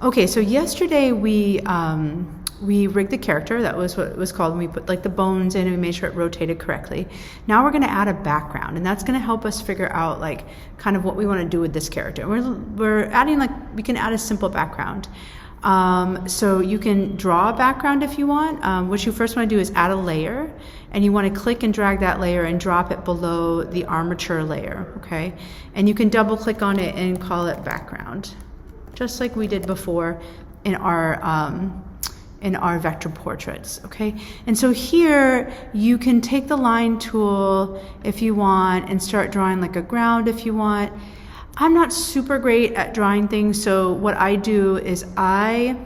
Okay, so yesterday we rigged the character. That was what it was called. And we put like the bones in and we made sure it rotated correctly. Now we're going to add a background, and that's going to help us figure out like kind of what we want to do with this character. We're adding like, we can add a simple background. So you can draw a background if you want. What you first want to do is add a layer, and you want to click and drag that layer and drop it below the armature layer, okay? And you can double click on it and call it background, just like we did before in our vector portraits, okay? And so here you can take the line tool if you want and start drawing like a ground if you want. I'm not super great at drawing things, so what I do is I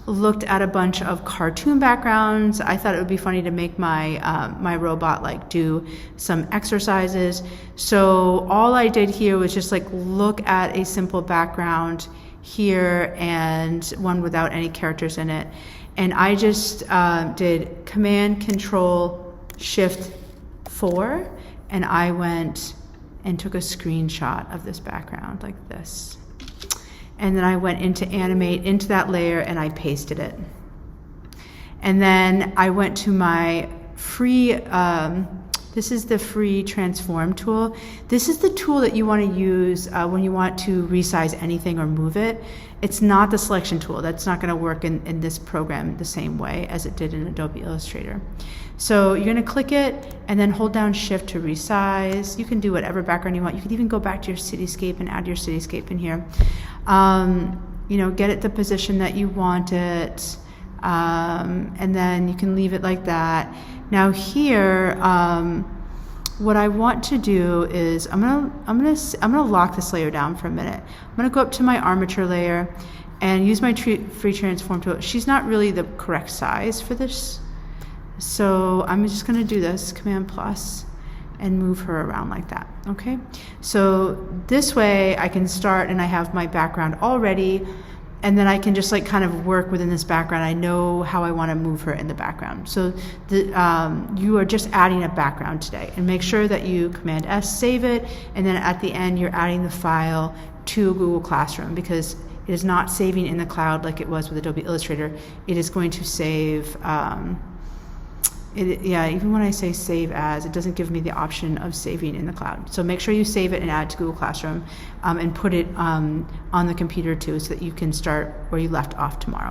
looked at a bunch of cartoon backgrounds. I thought it would be funny to make my my robot like do some exercises. So all I did here was just like look at a simple background here and one without any characters in it. And I just did Command Control Shift 4, and I went and took a screenshot of this background like this. And then I went into Animate, into that layer, and I pasted it. And then I went to my free, this is the free transform tool. This is the tool that you want to use when you want to resize anything or move it. It's not the selection tool. That's not going to work in this program the same way as it did in Adobe Illustrator. So you're going to click it and then hold down Shift to resize. You can do whatever background you want. You can even go back to your cityscape and add your cityscape in here. You know, get it the position that you want it, and then you can leave it like that. Now here, what I want to do is I'm gonna lock this layer down for a minute. I'm gonna go up to my armature layer and use my free transform tool. She's not really the correct size for this, so I'm just gonna do this, Command plus, and move her around like that, okay? So this way I can start and I have my background already, and then I can just like kind of work within this background. I know how I want to move her in the background. So you are just adding a background today, and make sure that you Command S, save it, and then at the end you're adding the file to Google Classroom, because it is not saving in the cloud like it was with Adobe Illustrator. It is going to save, even when I say save as, it doesn't give me the option of saving in the cloud. So make sure you save it and add it to Google Classroom, and put it on the computer too, so that you can start where you left off tomorrow.